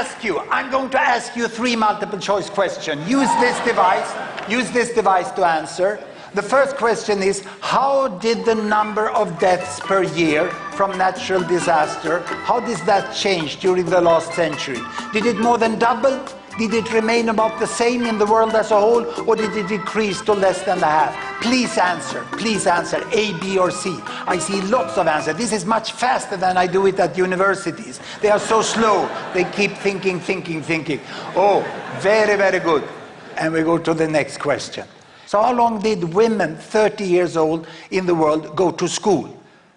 ask you 3 multiple choice questions. Use this device to answer. The first question is, how did the number of deaths per year from natural disaster, how does that change during the last century? Did it more than double? Did it remain about the same in the world as a whole, or did it decrease to less than half? Please answer, A, B, or C. I see lots of answers. This is much faster than I do it at universities. They are so slow, they keep thinking. Oh, very, very good. And we go to the next question. So how long did women 30 years old in the world go to school?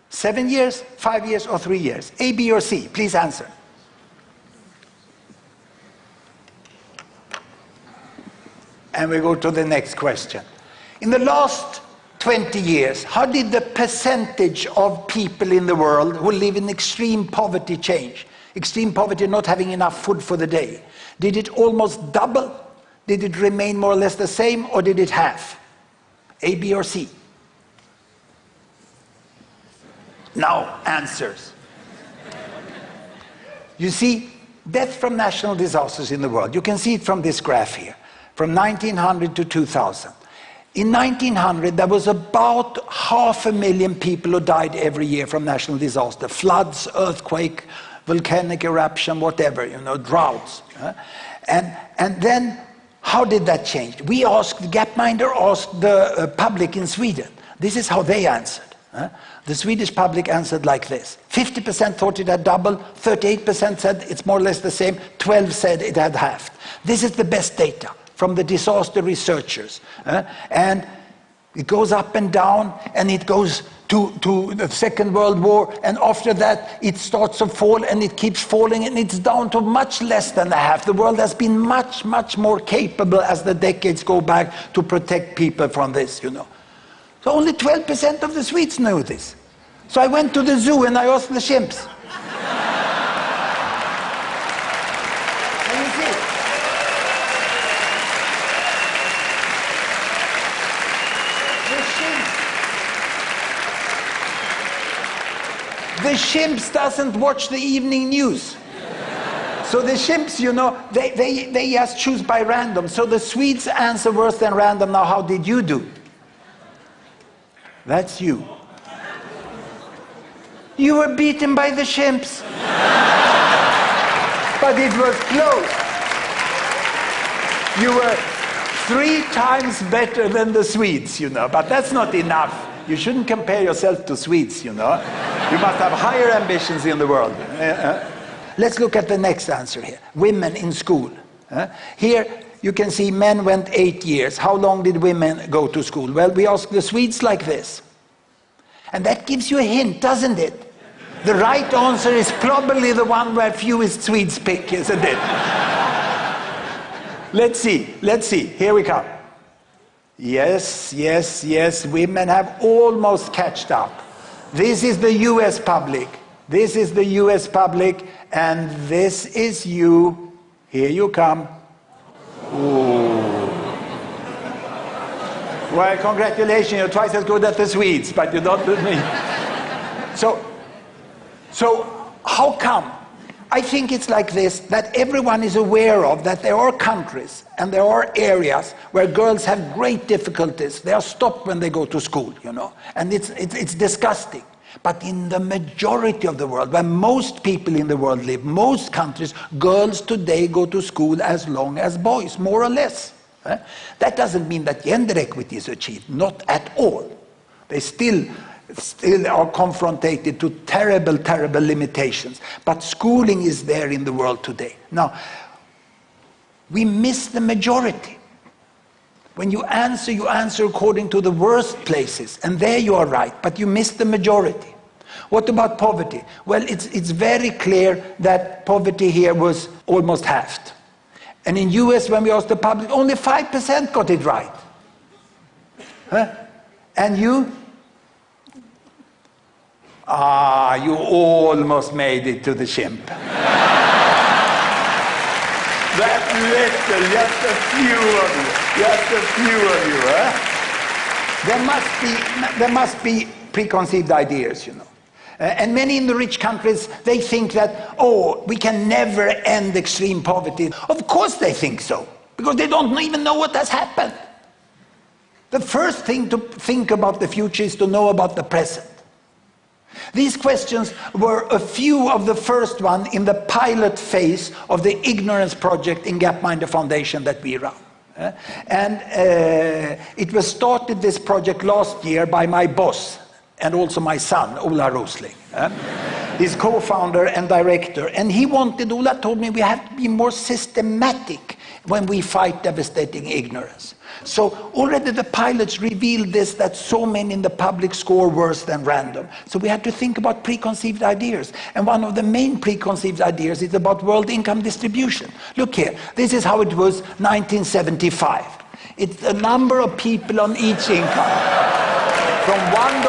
7 years, 5 years, or 3 years? A, B, or C? Please answer. And we go to the next question. In the last 20 years, how did the percentage of people in the world who live in extreme poverty change? Extreme poverty, not having enough food for the day. Did it almost double? Did it remain more or less the same, or did it half? A, B, or C? Now, answers. You see, death from natural disasters in the world. You can see it from this graph here. From 1900 to 2000. In 1900, there was about 500,000 people who died every year from natural disaster. Floods, earthquake, volcanic eruption, whatever, droughts. And then, how did that change? We asked, Gapminder asked the public in Sweden. This is how they answered. The Swedish public answered like this. 50% thought it had doubled, 38% said it's more or less the same, 12% said it had halved. This is the best data from the disaster researchers. And it goes up and down, and it goes to the Second World War, and after that it starts to fall, and it keeps falling, and it's down to much less than half. The world has been much, much more capable as the decades go back to protect people from this, So only 12% of the Swedes know this. So I went to the zoo and I asked the chimps. The chimps doesn't watch the evening news. So the chimps, they just choose by random. So the Swedes answer worse than random. Now, how did you do? That's you. You were beaten by the chimps. But it was close. You were 3 times better than the Swedes, But that's not enough. You shouldn't compare yourself to Swedes, You must have higher ambitions in the world. Let's look at the next answer here. Women in school. Here you can see men went 8 years. How long did women go to school? Well, we asked the Swedes like this. And that gives you a hint, doesn't it? The right answer is probably the one where fewest Swedes pick, isn't it? Let's see. Here we come. Yes. Women have almost catched up. This is the US public. And this is you. Here you come. Ooh. Well, congratulations, you're twice as good as the Swedes, but you're not with me. So how come? I think it's like this, that everyone is aware of that there are countries and there are areas where girls have great difficulties. They are stopped when they go to school, and it's disgusting. But in the majority of the world, where most people in the world live, most countries, girls today go to school as long as boys, more or less. That doesn't mean that gender equity is achieved, not at all. They still are confronted to terrible limitations. But schooling is there in the world today. Now, we miss the majority. When you answer according to the worst places, and there you are right, but you miss the majority. What about poverty? Well, it's very clear that poverty here was almost halved. And in US, when we asked the public, only 5% got it right. And you? You almost made it to the chimp. That little, just a few of you, There must be preconceived ideas, And many in the rich countries, they think that, oh, we can never end extreme poverty. Of course they think so, because they don't even know what has happened. The first thing to think about the future is to know about the present. These questions were a few of the first one in the pilot phase of the ignorance project in Gapminder Foundation that we run. It was started, this project, last year by my boss and also my son, Ola Rosling. He's co-founder and director. And he wanted, Ola told me, we have to be more systematic when we fight devastating ignorance. So already the pilots revealed this, that so many in the public score worse than random. So we had to think about preconceived ideas. And one of the main preconceived ideas is about world income distribution. Look here, this is how it was 1975. It's the number of people on each income. From $1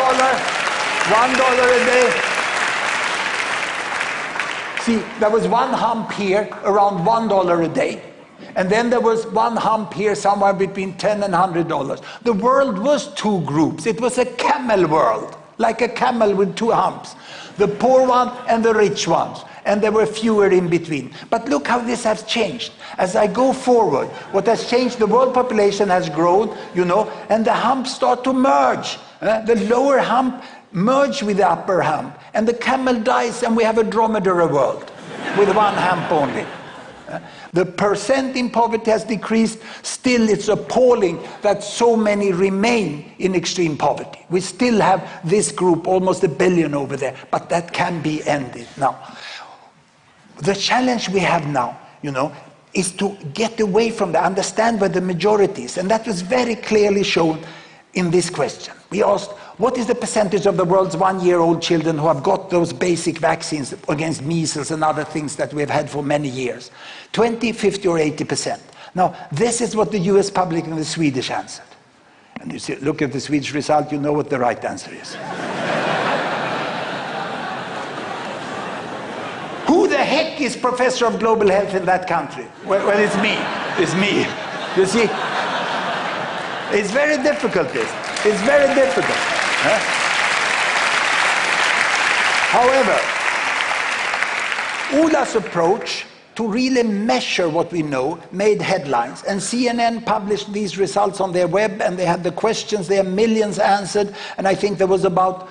a day. See, there was one hump here around $1 a day. And then there was one hump here somewhere between $10 and $100. The world was two groups. It was a camel world, like a camel with two humps. The poor one and the rich ones. And there were fewer in between. But look how this has changed. As I go forward, what has changed, the world population has grown, you know, and the humps start to merge. The lower hump merge with the upper hump. And the camel dies and we have a dromedary world with one hump only. The percent in poverty has decreased. Still, it's appalling that so many remain in extreme poverty. We still have this group, almost 1 billion over there, but that can be ended now. The challenge we have now, you know, is to get away from that, understand where the majority is, and that was very clearly shown in this question. We asked, what is the percentage of the world's 1-year-old children who have got those basic vaccines against measles and other things that we've had for many years? 20, 50 or 80%. Now, this is what the US public and the Swedish answered. And you see, look at the Swedish result, you know what the right answer is. Who the heck is professor of global health in that country? Well, it's me. It's me. You see? It's very difficult, this. It's very difficult. However, Ola's approach to really measure what we know made headlines, and CNN published these results on their web, and they had the questions there, millions answered, and I think there was about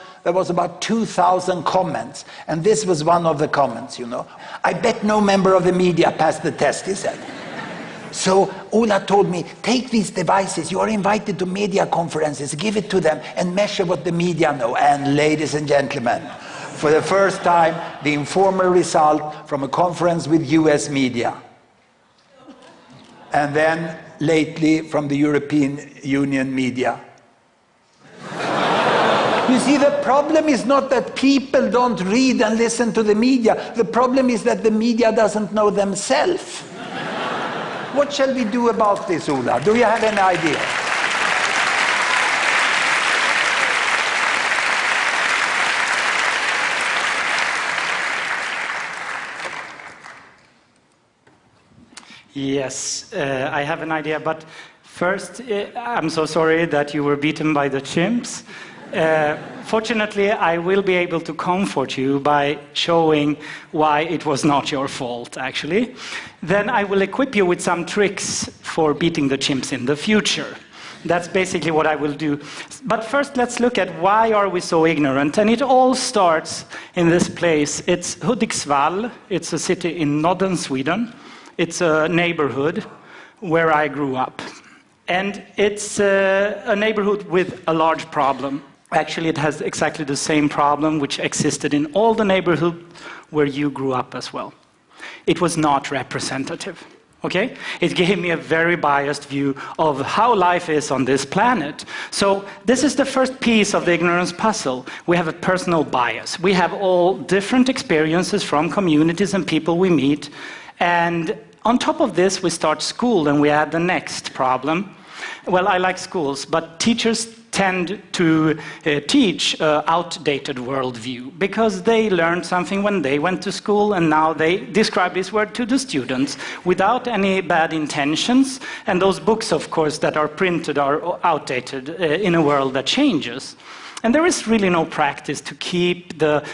2,000 comments, and this was one of the comments, you know. I bet no member of the media passed the test, he said. So Ola told me, take these devices, you are invited to media conferences, give it to them and measure what the media know. And ladies and gentlemen, for the first time, the informal result from a conference with US media. And then lately from the European Union media. You see, the problem is not that people don't read and listen to the media. The problem is that the media doesn't know themselves. What shall we do about this, Ola? Do you have any idea? Yes, I have an idea, but first, I'm so sorry that you were beaten by the chimps. Fortunately, I will be able to comfort you by showing why it was not your fault, actually. Then I will equip you with some tricks for beating the chimps in the future. That's basically what I will do. But first, let's look at why are we so ignorant. And it all starts in this place. It's Hudiksvall. It's a city in northern Sweden. It's a neighborhood where I grew up. And it's a neighborhood with a large problem. Actually, it has exactly the same problem which existed in all the neighborhoods where you grew up as well. It was not representative, okay? It gave me a very biased view of how life is on this planet. So this is the first piece of the ignorance puzzle. We have a personal bias. We have all different experiences from communities and people we meet. And on top of this, we start school and we add the next problem. Well, I like schools, but teachers tend to teach outdated worldview because they learned something when they went to school and now they describe this word to the students without any bad intentions. And those books, of course, that are printed are outdated in a world that changes. And there is really no practice to keep the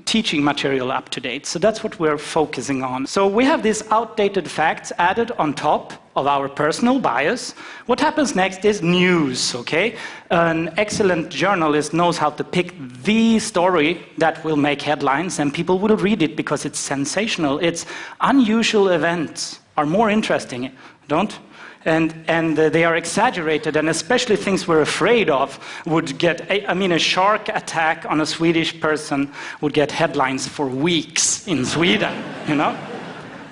teaching material up to date. So that's what we're focusing on. So we have these outdated facts added on top of our personal bias. What happens next is news, okay? An excellent journalist knows how to pick the story that will make headlines, and people will read it because it's sensational. It's unusual events are more interesting, don't? And they are exaggerated, and especially things we're afraid of would get, I mean, a shark attack on a Swedish person would get headlines for weeks in Sweden, you know?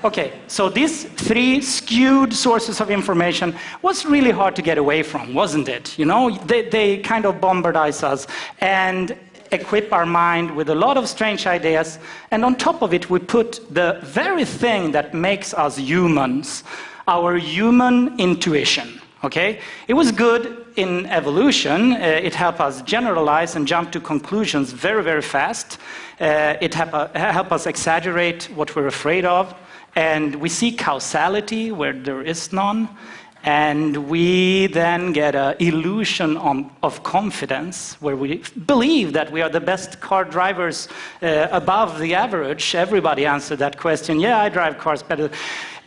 Okay, so these three skewed sources of information was really hard to get away from, wasn't it? You know, they kind of bombardize us and equip our mind with a lot of strange ideas, and on top of it we put the very thing that makes us humans, our human intuition, okay? It was good in evolution. It helped us generalize and jump to conclusions very, very fast. It helped us exaggerate what we're afraid of. And we see causality where there is none. And we then get an illusion of confidence where we believe that we are the best car drivers above the average. Everybody answered that question. Yeah, I drive cars better.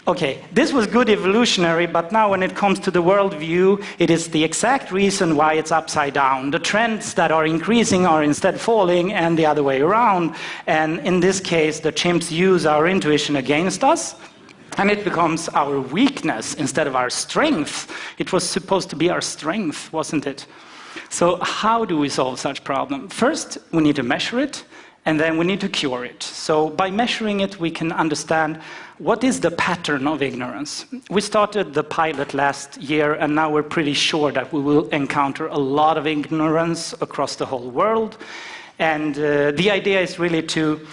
Okay, this was good evolutionary, but now when it comes to the worldview, it is the exact reason why it's upside down. The trends that are increasing are instead falling, and the other way around. And in this case, the chimps use our intuition against us, and it becomes our weakness instead of our strength. It was supposed to be our strength, wasn't it? So how do we solve such problem? First, we need to measure it, and then we need to cure it. So by measuring it, we can understand what is the pattern of ignorance. We started the pilot last year, and now we're pretty sure that we will encounter a lot of ignorance across the whole world. And the idea is really to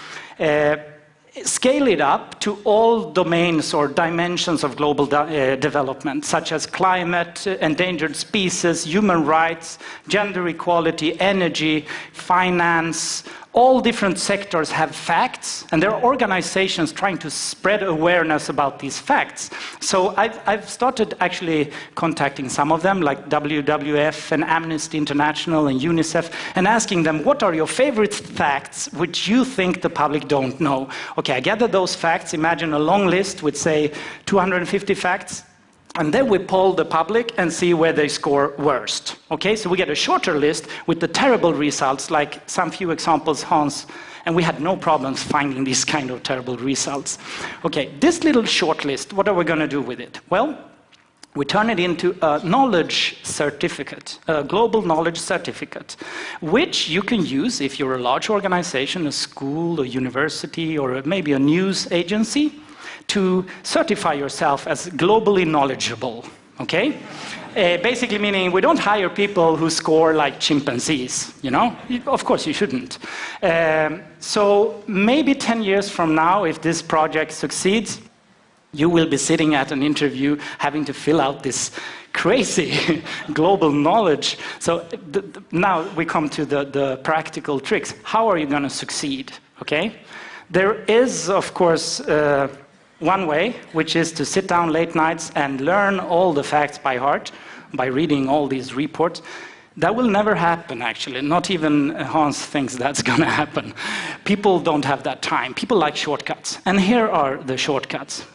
scale it up to all domains or dimensions of global development, such as climate, endangered species, human rights, gender equality, energy, finance. All different sectors have facts, and there are organizations trying to spread awareness about these facts. So I've started actually contacting some of them, like WWF and Amnesty International and UNICEF, and asking them, what are your favorite facts which you think the public don't know? Okay, I gather those facts. Imagine a long list with, say, 250 facts. And then we poll the public and see where they score worst. Okay, so we get a shorter list with the terrible results, like some few examples, Hans, and we had no problems finding these kind of terrible results. Okay, this little short list, what are we going to do with it? Well, we turn it into a knowledge certificate, a global knowledge certificate, which you can use if you're a large organization, a school, a university, or maybe a news agency, to certify yourself as globally knowledgeable, okay? Basically meaning we don't hire people who score like chimpanzees, you know? Of course you shouldn't. So maybe 10 years from now, if this project succeeds, you will be sitting at an interview having to fill out this crazy global knowledge. So now we come to the practical tricks. How are you going to succeed, okay? There is, of course, one way, which is to sit down late nights and learn all the facts by heart by reading all these reports. That will never happen, actually. Not even Hans thinks that's going to happen. People don't have that time. People like shortcuts. And here are the shortcuts.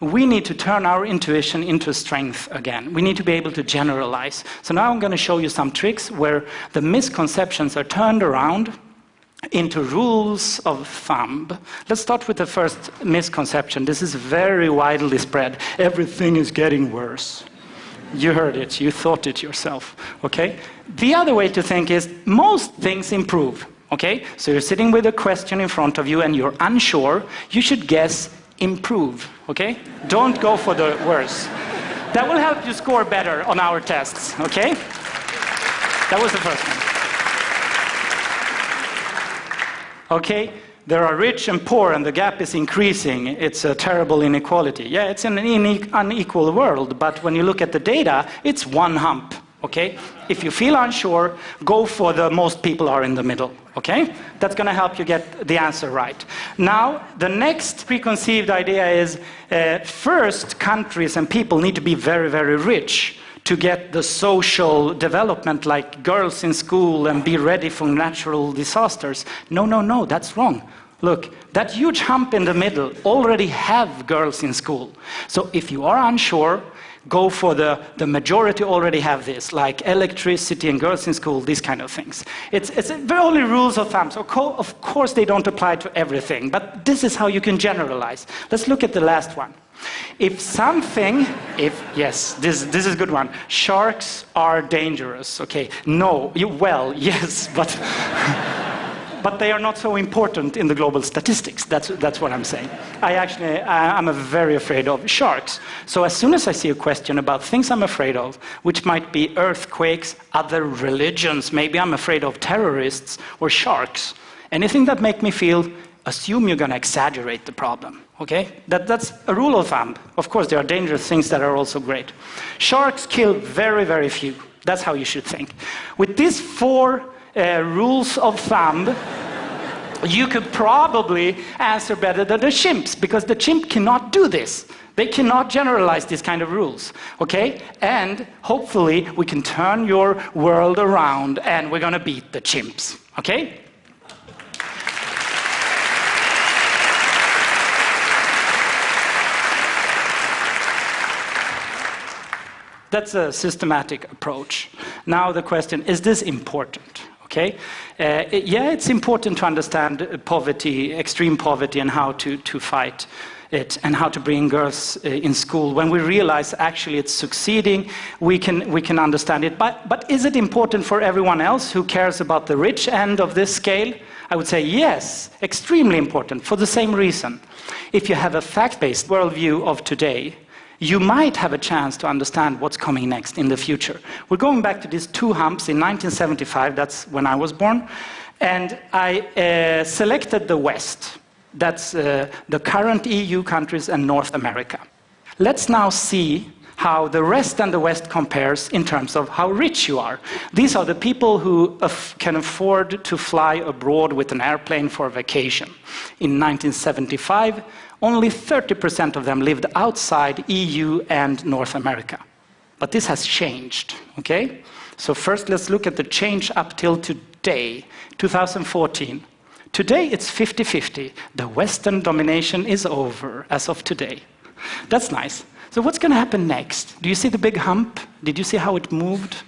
We need to turn our intuition into strength again. We need to be able to generalize. So now I'm going to show you some tricks where the misconceptions are turned around into rules of thumb. Let's start with the first misconception. This is very widely spread. Everything is getting worse. You heard it, you thought it yourself, okay? The other way to think is most things improve, okay? So you're sitting with a question in front of you and you're unsure, you should guess improve, okay? Don't go for the worse. That will help you score better on our tests, okay? That was the first one. Okay, there are rich and poor, and the gap is increasing. It's a terrible inequality. Yeah, it's an unequal world, but when you look at the data, it's one hump, okay? If you feel unsure, go for the most people are in the middle, okay? That's going to help you get the answer right. Now, the next preconceived idea is first, countries and people need to be very, very rich to get the social development like girls in school and be ready for natural disasters. No, no, no, that's wrong. Look, that huge hump in the middle already have girls in school. So if you are unsure, go for the majority already have this, like electricity and girls in school, these kind of things. It's only rules of thumb. So of course they don't apply to everything, but this is how you can generalize. Let's look at the last one. Yes, this is a good one. Sharks are dangerous, okay. No, yes, but... But they are not so important in the global statistics. That's what I'm saying. I'm very afraid of sharks. So as soon as I see a question about things I'm afraid of, which might be earthquakes, other religions, maybe I'm afraid of terrorists or sharks, anything that make me feel, assume you're going to exaggerate the problem. Okay? That's a rule of thumb. Of course, there are dangerous things that are also great. Sharks kill very, very few. That's how you should think. With these 4 rules of thumb, you could probably answer better than the chimps, because the chimp cannot do this. They cannot generalize these kind of rules, okay? And hopefully we can turn your world around and we're going to beat the chimps, okay? That's a systematic approach. Now the question, is this important? Okay? It's important to understand poverty, extreme poverty, and how to fight it, and how to bring girls in school. When we realize actually it's succeeding, we can understand it. But is it important for everyone else who cares about the rich end of this scale? I would say yes, extremely important, for the same reason. If you have a fact-based worldview of today, you might have a chance to understand what's coming next in the future. We're going back to these 2 humps in 1975, that's when I was born, and I selected the West. That's the current EU countries and North America. Let's now see how the rest and the West compares in terms of how rich you are. These are the people who can afford to fly abroad with an airplane for a vacation. In 1975, only 30% of them lived outside EU and North America. But this has changed, okay? So first let's look at the change up till today, 2014. Today it's 50-50. The Western domination is over as of today. That's nice. So what's going to happen next? Do you see the big hump? Did you see how it moved?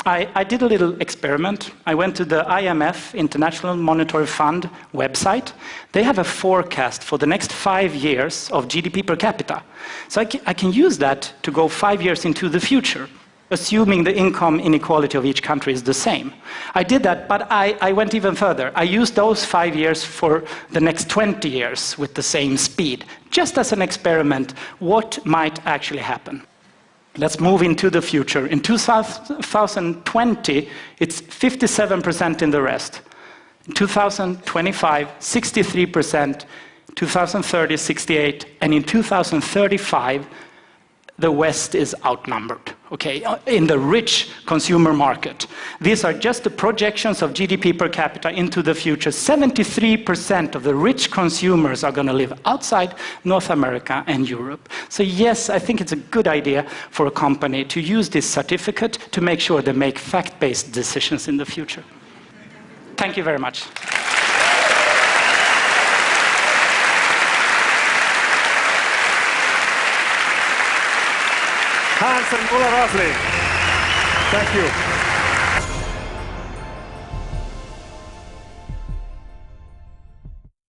I did a little experiment. I went to the IMF, International Monetary Fund website. They have a forecast for the next 5 years of GDP per capita. So I can use that to go 5 years into the future, assuming the income inequality of each country is the same. I did that, but I went even further. I used those 5 years for the next 20 years with the same speed, just as an experiment, what might actually happen. Let's move into the future. In 2020, it's 57% in the rest. In 2025, 63%. 2030, 68%. And in 2035, the West is outnumbered, okay, in the rich consumer market. These are just the projections of GDP per capita into the future. 73% of the rich consumers are going to live outside North America and Europe. So yes, I think it's a good idea for a company to use this certificate to make sure they make fact-based decisions in the future. Thank you very much. Hans and Rosling. Thank you.